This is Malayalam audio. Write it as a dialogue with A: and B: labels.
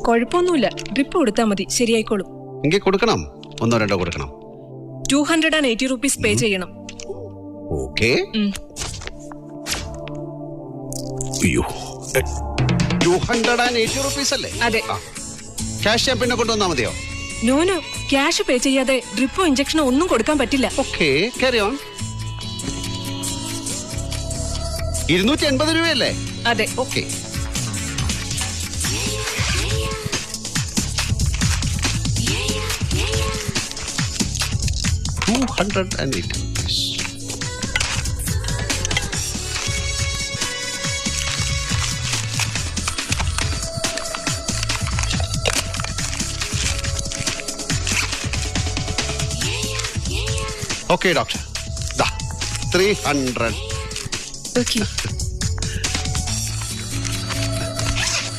A: കുഴപ്പമൊന്നുമില്ല, ഡ്രിപ്പ് കൊടുത്താൽ മതി, ശരിയായിക്കോളും.
B: എങ്കിൽ കൊടുക്കണം, 1-2 കൊടുക്കണം.
A: 280 rupees പേ ചെയ്യണം.
B: ഓക്കെ. 280 rupees അല്ലേ?
A: അതെ.
B: ക്യാഷ് ഞാൻ പിന്നെ കൊണ്ടുവന്നാ മതിയോ?
A: നോ, ക്യാഷ് പേ ചെയ്യാതെ ഡ്രിപ്പോ ഇഞ്ചക്ഷനോ ഒന്നും കൊടുക്കാൻ പറ്റില്ല.
B: Okay, carry on. 280 രൂപയല്ലേ?
A: അതെ.
B: ഓക്കെ. $280. Okay doctor, 300.
A: ഓക്കെ.